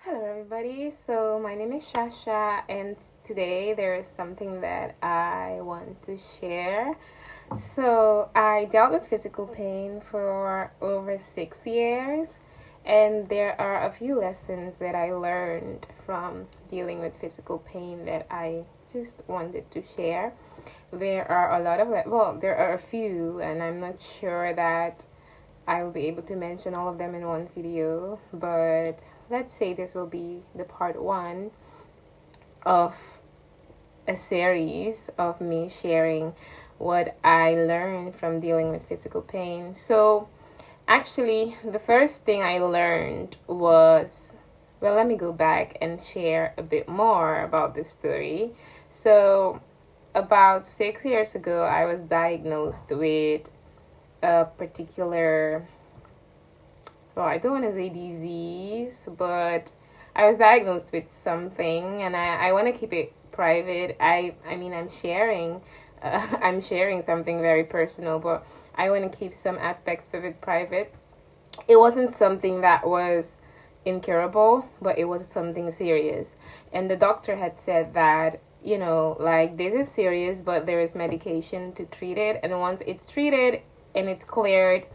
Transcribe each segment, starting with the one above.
Hello, everybody. So, my name is Shasha, and today there is something that I want to share. So, I dealt with physical pain for over 6 years, and there are a few lessons that I learned from dealing with physical pain that I just wanted to share. There are a lot of, there are a few, and I'm not sure that I will be able to mention all of them in one video, but let's say this will be the part one of a series of me sharing what I learned from dealing with physical pain. So, actually, the first thing I learned was, well, let me go back and share a bit more about this story. So, about 6 years ago, I was diagnosed with a particular, well, I don't want to say disease, but I was diagnosed with something, and I want to keep it private. I mean, I'm sharing something very personal, but I want to keep some aspects of it private. It wasn't something that was incurable, but it was something serious. And the doctor had said that, like, this is serious, but there is medication to treat it. And once it's treated and it's cleared,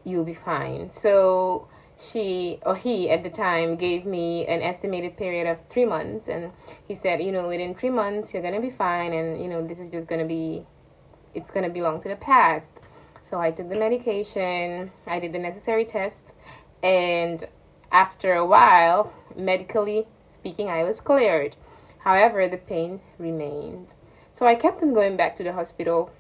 you'll be fine. So she or he at the time gave me an estimated period of 3 months, and he said, within 3 months you're gonna be fine, and this is just it's gonna belong to the past. So I took the medication, I did the necessary tests, and after a while, medically speaking, I was cleared. However, the pain remained. So I kept on going back to the hospital,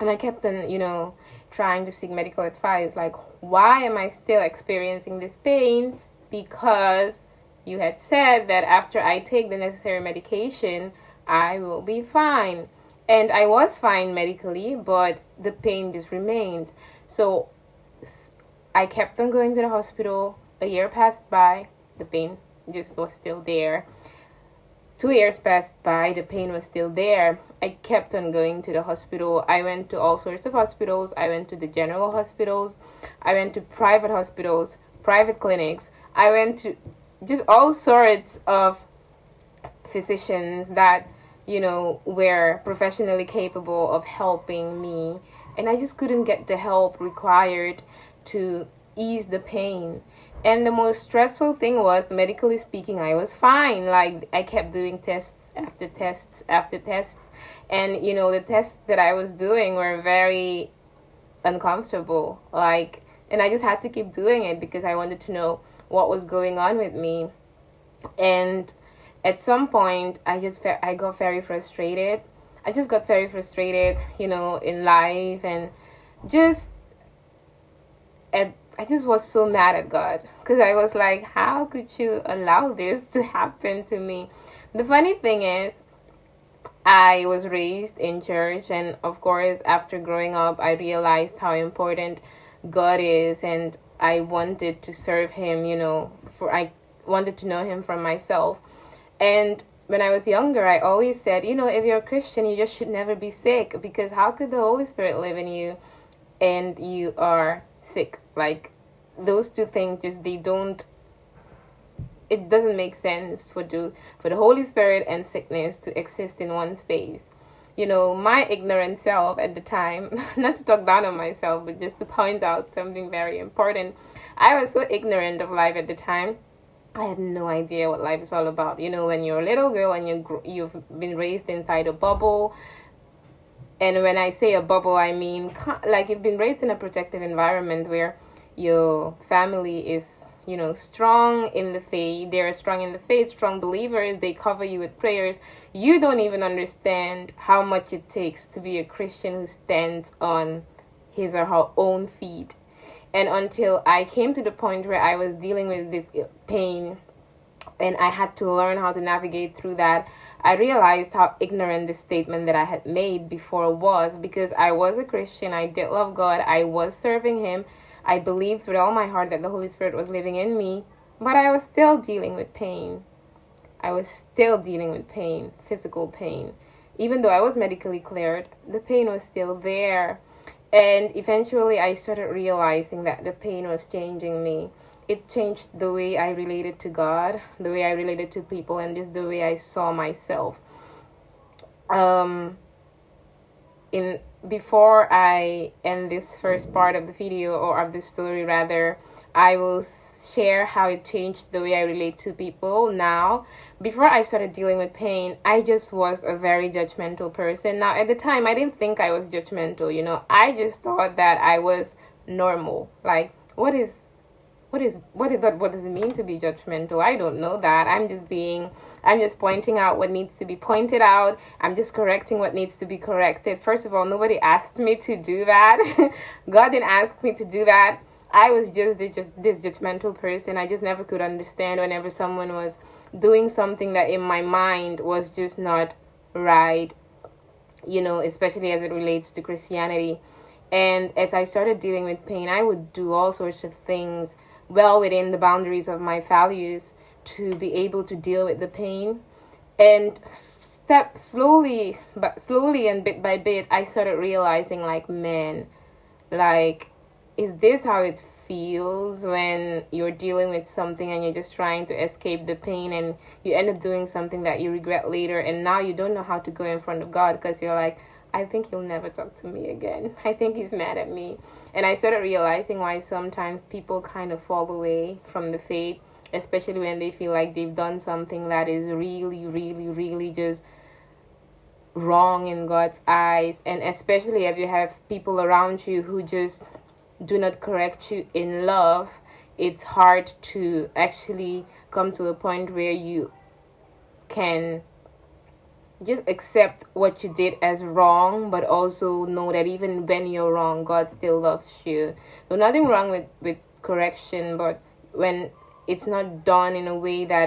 and I kept on, trying to seek medical advice. Like, why am I still experiencing this pain? Because you had said that after I take the necessary medication, I will be fine. And I was fine medically, but the pain just remained. So I kept on going to the hospital. A year passed by, the pain just was still there. 2 years passed by, the pain was still there. I kept on going to the hospital. I went to all sorts of hospitals. I went to the general hospitals. I went to private hospitals, private clinics. I went to just all sorts of physicians that, were professionally capable of helping me. And I just couldn't get the help required to ease the pain. And the most stressful thing was, medically speaking, I was fine. Like, I kept doing tests after tests after tests. And, the tests that I was doing were very uncomfortable. Like, and I just had to keep doing it because I wanted to know what was going on with me. And at some point, I got very frustrated. I just got very frustrated, in life, and just I just was so mad at God, because I was like, how could you allow this to happen to me? The funny thing is, I was raised in church, and of course, after growing up, I realized how important God is, and I wanted to serve Him, I wanted to know Him for myself. And when I was younger, I always said, if you're a Christian, you just should never be sick, because how could the Holy Spirit live in you and you are sick? Like, those two things it doesn't make sense for the Holy Spirit and sickness to exist in one space. My ignorant self at the time, not to talk down on myself, but just to point out something very important. I was so ignorant of life at the time. I had no idea what life is all about. When you're a little girl and you've been raised inside a bubble. And when I say a bubble, I mean, like, you've been raised in a protective environment where your family is, strong in the faith. They're strong in the faith, strong believers. They cover you with prayers. You don't even understand how much it takes to be a Christian who stands on his or her own feet. And until I came to the point where I was dealing with this pain, and I had to learn how to navigate through that, I realized how ignorant the statement that I had made before was, because I was a Christian. I did love God. I was serving Him. I believed with all my heart that the Holy Spirit was living in me, but I was still dealing with pain. I was still dealing with pain, physical pain. Even though I was medically cleared, the pain was still there. And eventually I started realizing that the pain was changing me. it changed the way I related to God, the way I related to people, and just the way I saw myself. In Before I end this first part of the video, or of the story rather, I will share how it changed the way I relate to people now. Before I started dealing with pain, I just was a very judgmental person. Now, at the time, I didn't think I was judgmental, I just thought that I was normal. Like, what does it mean to be judgmental? I don't know that. I'm just pointing out what needs to be pointed out. I'm just correcting what needs to be corrected. First of all, nobody asked me to do that. God didn't ask me to do that. I was just this judgmental person. I just never could understand whenever someone was doing something that in my mind was just not right, especially as it relates to Christianity. And as I started dealing with pain, I would do all sorts of things well within the boundaries of my values to be able to deal with the pain. And slowly and bit by bit, I started realizing, like, man, like, is this how it feels when you're dealing with something and you're just trying to escape the pain, and you end up doing something that you regret later, and now you don't know how to go in front of God because you're like, I think he'll never talk to me again. I think he's mad at me. And I started realizing why sometimes people kind of fall away from the faith, especially when they feel like they've done something that is really, really, really just wrong in God's eyes. And especially if you have people around you who just do not correct you in love, it's hard to actually come to a point where you can just accept what you did as wrong, but also know that even when you're wrong, God still loves you. So nothing wrong with correction, but when it's not done in a way that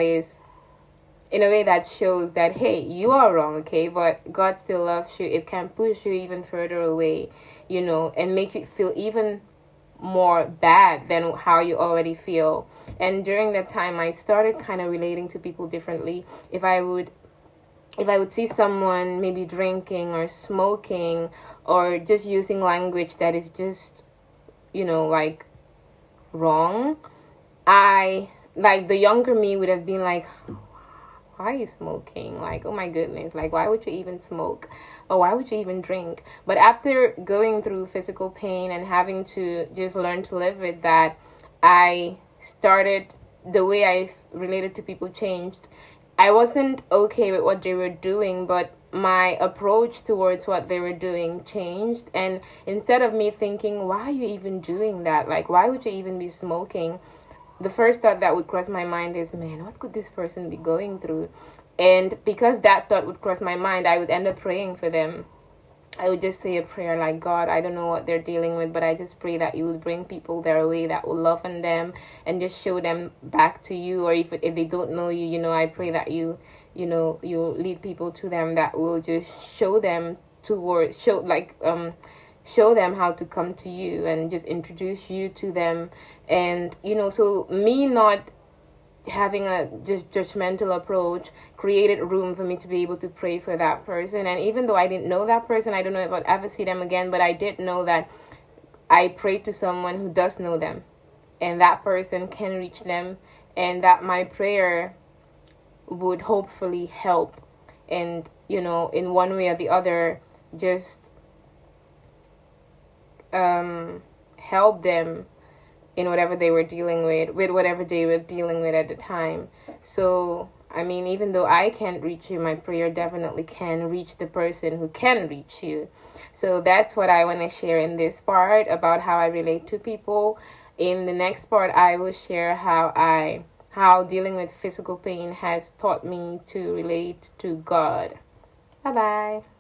shows that, hey, you are wrong, okay, but God still loves you, it can push you even further away, and make you feel even more bad than how you already feel. And during that time, I started kind of relating to people differently. If I would see someone maybe drinking or smoking or just using language that is just, like, wrong, the younger me would have been like, why are you smoking? Like, oh my goodness, like, why would you even smoke? Or why would you even drink? But after going through physical pain and having to just learn to live with that, the way I related to people changed. I wasn't okay with what they were doing, but my approach towards what they were doing changed. And instead of me thinking, why are you even doing that? Like, why would you even be smoking? The first thought that would cross my mind is, man, what could this person be going through? And because that thought would cross my mind, I would end up praying for them. I would just say a prayer like, God, I don't know what they're dealing with, but I just pray that you would bring people their way that will love on them and just show them back to you. Or if they don't know you, I pray that you'll lead people to them that will just show them how to come to you and just introduce you to them. And, so me not having a just judgmental approach created room for me to be able to pray for that person. And even though I didn't know that person, I don't know if I'd ever see them again, but I did know that I prayed to someone who does know them, and that person can reach them, and that my prayer would hopefully help, and in one way or the other, just help them in whatever they were dealing with whatever they were dealing with at the time. So, I mean, even though I can't reach you, my prayer definitely can reach the person who can reach you. So that's what I want to share in this part about how I relate to people. In the next part, I will share how dealing with physical pain has taught me to relate to God. Bye-bye.